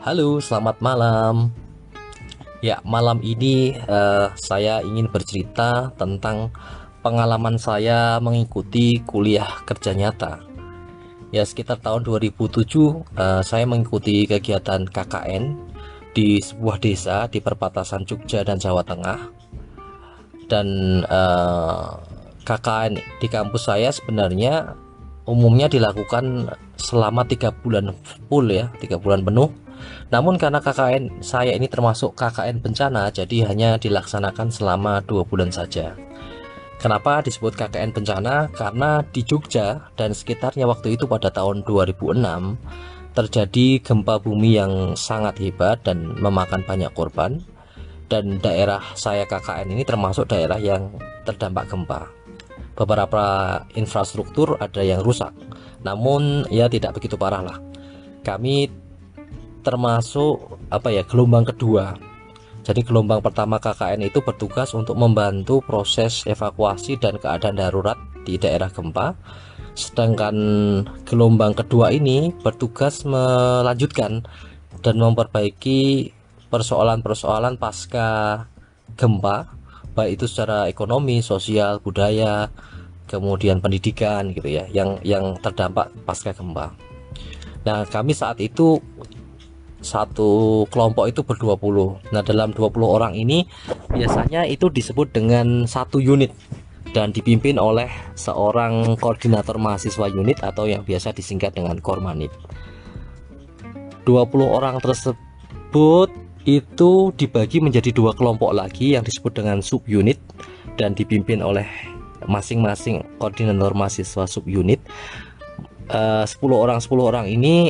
Halo, selamat malam. Ya, malam ini saya ingin bercerita tentang pengalaman saya mengikuti kuliah kerja nyata. Ya, sekitar tahun 2007 saya mengikuti kegiatan KKN di sebuah desa di perbatasan Jogja dan Jawa Tengah. Dan KKN di kampus saya sebenarnya umumnya dilakukan selama 3 bulan full ya, 3 bulan penuh. Namun karena KKN saya ini termasuk KKN bencana, jadi hanya dilaksanakan selama 2 bulan saja. Kenapa disebut KKN bencana? Karena di Jogja dan sekitarnya waktu itu pada tahun 2006 terjadi gempa bumi yang sangat hebat dan memakan banyak korban. Dan daerah saya KKN ini termasuk daerah yang terdampak gempa. Beberapa infrastruktur ada yang rusak, namun ya tidak begitu parah lah. Kami termasuk gelombang kedua. Jadi gelombang pertama KKN itu bertugas untuk membantu proses evakuasi dan keadaan darurat di daerah gempa. Sedangkan gelombang kedua ini bertugas melanjutkan dan memperbaiki persoalan-persoalan pasca gempa, baik itu secara ekonomi, sosial, budaya, kemudian pendidikan gitu ya, yang terdampak pasca gempa. Nah, kami saat itu satu kelompok itu ber-20. Nah, dalam 20 orang ini biasanya itu disebut dengan satu unit dan dipimpin oleh seorang koordinator mahasiswa unit atau yang biasa disingkat dengan Kormanit. 20 orang tersebut itu dibagi menjadi 2 kelompok lagi yang disebut dengan subunit dan dipimpin oleh masing-masing koordinator mahasiswa subunit. 10 orang ini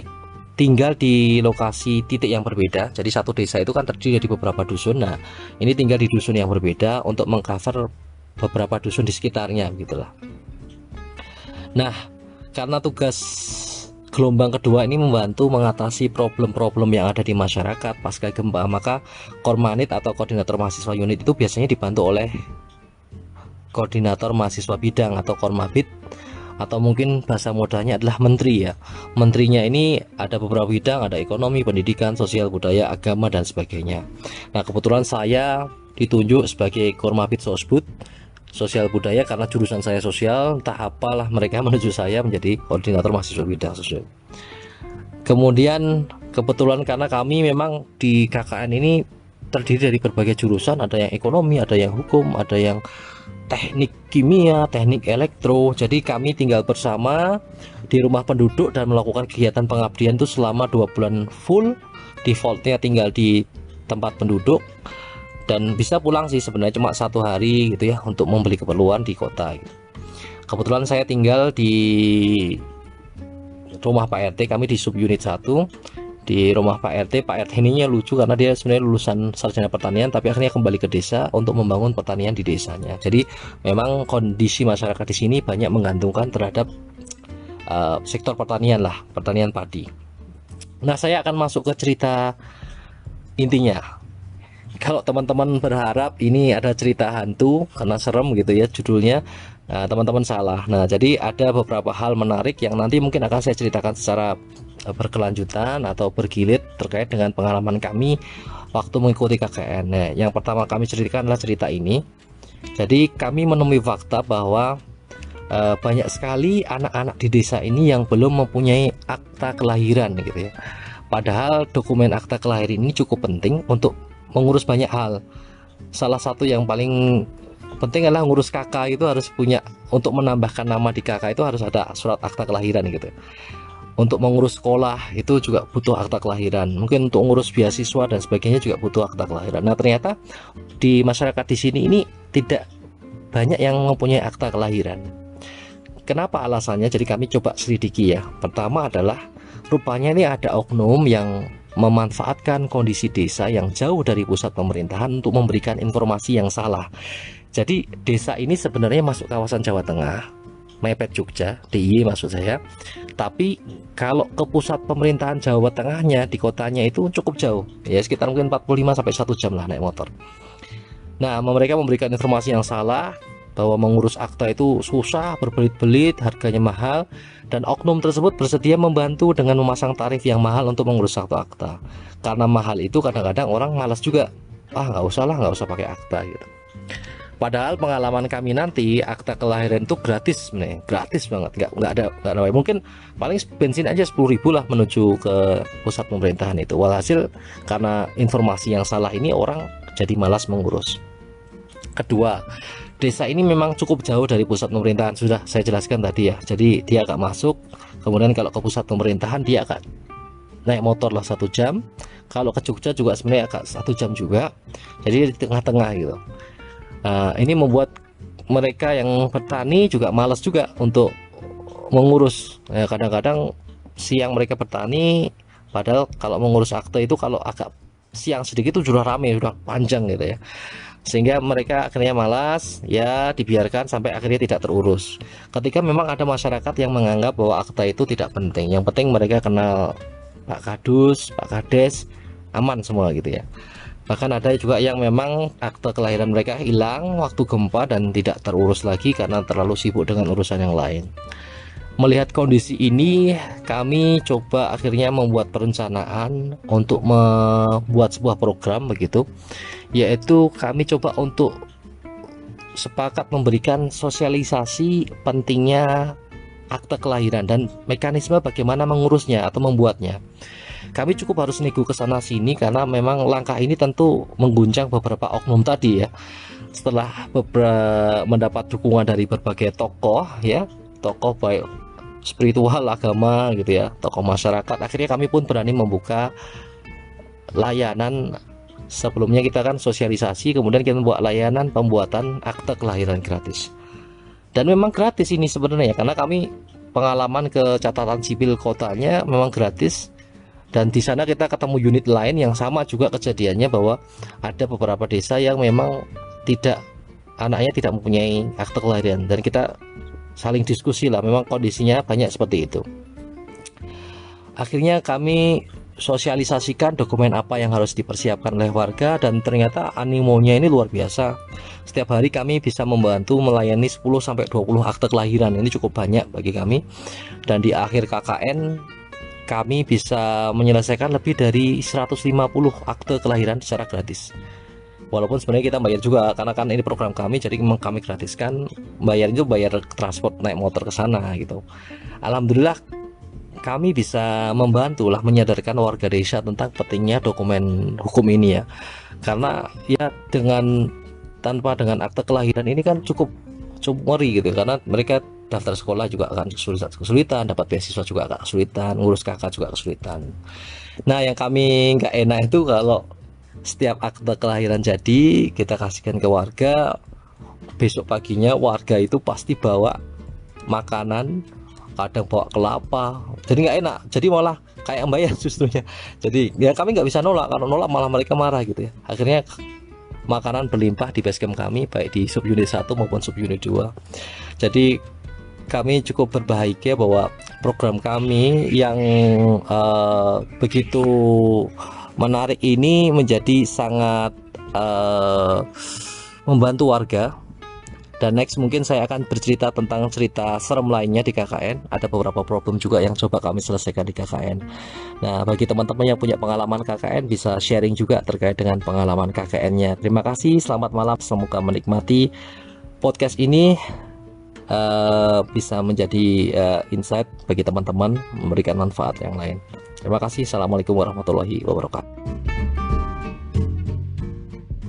tinggal di lokasi titik yang berbeda. Jadi satu desa itu kan terdiri dari beberapa dusun. Nah, ini tinggal di dusun yang berbeda untuk mengcover beberapa dusun di sekitarnya gitulah. Nah, karena tugas gelombang kedua ini membantu mengatasi problem-problem yang ada di masyarakat pasca gempa, maka Kormanit atau koordinator mahasiswa unit itu biasanya dibantu oleh koordinator mahasiswa bidang atau Kormabid, atau mungkin bahasa mudahnya adalah menteri ya. Menterinya ini ada beberapa bidang, ada ekonomi, pendidikan, sosial, budaya, agama, dan sebagainya. Nah, kebetulan saya ditunjuk sebagai Kormabid Sosbud sosial budaya karena jurusan saya sosial, entah apalah mereka menuju saya menjadi koordinator mahasiswa bidang sosial. Kemudian kebetulan karena kami memang di KKN ini terdiri dari berbagai jurusan, ada yang ekonomi, ada yang hukum, ada yang teknik kimia, teknik elektro. Jadi kami tinggal bersama di rumah penduduk dan melakukan kegiatan pengabdian itu selama 2 bulan full. Defaultnya tinggal di tempat penduduk dan bisa pulang sih sebenarnya cuma 1 hari gitu ya untuk membeli keperluan di kota gitu. Kebetulan saya tinggal di rumah Pak RT, kami di subunit 1 di rumah Pak RT. Pak RT ininya lucu karena dia sebenarnya lulusan sarjana pertanian tapi akhirnya kembali ke desa untuk membangun pertanian di desanya. Jadi memang kondisi masyarakat di sini banyak menggantungkan terhadap sektor pertanian lah, pertanian padi. Nah, saya akan masuk ke cerita intinya. Kalau teman-teman berharap ini ada cerita hantu karena serem gitu ya judulnya, teman-teman salah. Nah, jadi ada beberapa hal menarik yang nanti mungkin akan saya ceritakan secara berkelanjutan atau bergilir terkait dengan pengalaman kami waktu mengikuti KKN. Nah, yang pertama kami ceritakan adalah cerita ini. Jadi kami menemui fakta bahwa banyak sekali anak-anak di desa ini yang belum mempunyai akta kelahiran gitu ya. Padahal dokumen akta kelahiran ini cukup penting untuk mengurus banyak hal. Salah satu yang paling penting adalah ngurus KK itu harus punya, untuk menambahkan nama di KK itu harus ada surat akta kelahiran gitu. Untuk mengurus sekolah itu juga butuh akta kelahiran. Mungkin untuk ngurus beasiswa dan sebagainya juga butuh akta kelahiran. Nah, ternyata di masyarakat di sini ini tidak banyak yang mempunyai akta kelahiran. Kenapa alasannya? Jadi kami coba selidiki ya. Pertama adalah rupanya ini ada oknum yang memanfaatkan kondisi desa yang jauh dari pusat pemerintahan untuk memberikan informasi yang salah. Jadi desa ini sebenarnya masuk kawasan Jawa Tengah, mepet Jogja, DIY maksud saya. Tapi kalau ke pusat pemerintahan Jawa Tengahnya di kotanya itu cukup jauh, ya sekitar mungkin 45 sampai 1 jam lah naik motor. Nah, mereka memberikan informasi yang salah bahwa mengurus akta itu susah, berbelit-belit, harganya mahal, dan oknum tersebut bersedia membantu dengan memasang tarif yang mahal untuk mengurus akta. Karena mahal itu kadang-kadang orang malas juga, nggak usah lah, nggak usah pakai akta gitu. Padahal pengalaman kami nanti akta kelahiran itu gratis sebenarnya, gratis banget, nggak ada mungkin paling bensin aja 10.000 lah menuju ke pusat pemerintahan itu. Walhasil karena informasi yang salah ini orang jadi malas mengurus. Kedua, desa ini memang cukup jauh dari pusat pemerintahan, sudah saya jelaskan tadi ya. Jadi dia agak masuk, kemudian kalau ke pusat pemerintahan dia agak naik motor lah 1 jam. Kalau ke Jogja juga sebenarnya agak 1 jam juga. Jadi di tengah-tengah gitu. Ini membuat mereka yang petani juga malas juga untuk mengurus. Kadang-kadang siang mereka bertani, padahal kalau mengurus akte itu kalau agak siang sedikit itu sudah rame, sudah panjang gitu ya. Sehingga mereka akhirnya malas, ya dibiarkan sampai akhirnya tidak terurus. Ketika memang ada masyarakat yang menganggap bahwa akta itu tidak penting, yang penting mereka kenal Pak Kadus, Pak Kades, aman semua gitu ya. Bahkan ada juga yang memang akte kelahiran mereka hilang waktu gempa dan tidak terurus lagi karena terlalu sibuk dengan urusan yang lain. Melihat kondisi ini, kami coba akhirnya membuat perencanaan untuk membuat sebuah program begitu, yaitu kami coba untuk sepakat memberikan sosialisasi pentingnya akte kelahiran dan mekanisme bagaimana mengurusnya atau membuatnya. Kami cukup harus nego ke sana sini karena memang langkah ini tentu mengguncang beberapa oknum tadi ya. Setelah mendapat dukungan dari berbagai tokoh ya, tokoh baik spiritual, agama gitu ya, tokoh masyarakat, akhirnya kami pun berani membuka layanan. Sebelumnya kita kan sosialisasi, kemudian kita membuat layanan pembuatan akte kelahiran gratis. Dan memang gratis ini sebenarnya karena kami pengalaman ke catatan sipil kotanya memang gratis. Dan di sana kita ketemu unit lain yang sama juga kejadiannya, bahwa ada beberapa desa yang memang anaknya tidak mempunyai akte kelahiran, dan kita saling diskusi lah, memang kondisinya banyak seperti itu. Akhirnya kami sosialisasikan dokumen apa yang harus dipersiapkan oleh warga, dan ternyata animonya ini luar biasa. Setiap hari kami bisa membantu melayani 10-20 akte kelahiran, ini cukup banyak bagi kami. Dan di akhir KKN kami bisa menyelesaikan lebih dari 150 akte kelahiran secara gratis. Walaupun sebenarnya kita bayar juga karena kan ini program kami, jadi memang kami gratiskan. Bayar itu bayar transport naik motor ke sana gitu. Alhamdulillah kami bisa membantu lah menyadarkan warga desa tentang pentingnya dokumen hukum ini ya. Karena ya tanpa dengan akte kelahiran ini kan cukup ngeri gitu, karena mereka daftar sekolah juga akan kesulitan, dapat beasiswa juga agak kesulitan, ngurus kakak juga kesulitan. Nah, yang kami nggak enak itu kalau setiap akte kelahiran jadi kita kasihkan ke warga, besok paginya warga itu pasti bawa makanan, kadang bawa kelapa, jadi nggak enak, jadi malah kayak bayar justrunya. Jadi ya kami nggak bisa nolak, kalau nolak malah mereka marah gitu ya. Akhirnya makanan berlimpah di basecamp kami, baik di subunit 1 maupun subunit 2. Jadi kami cukup berbahagia bahwa program kami yang begitu menarik ini menjadi sangat membantu warga. Dan next mungkin saya akan bercerita tentang cerita serem lainnya di KKN. Ada beberapa problem juga yang coba kami selesaikan di KKN. Nah, bagi teman-teman yang punya pengalaman KKN bisa sharing juga terkait dengan pengalaman KKN-nya. Terima kasih, selamat malam, semoga menikmati podcast ini. Bisa menjadi insight bagi teman-teman, memberikan manfaat yang lain. Terima kasih. Assalamualaikum warahmatullahi wabarakatuh.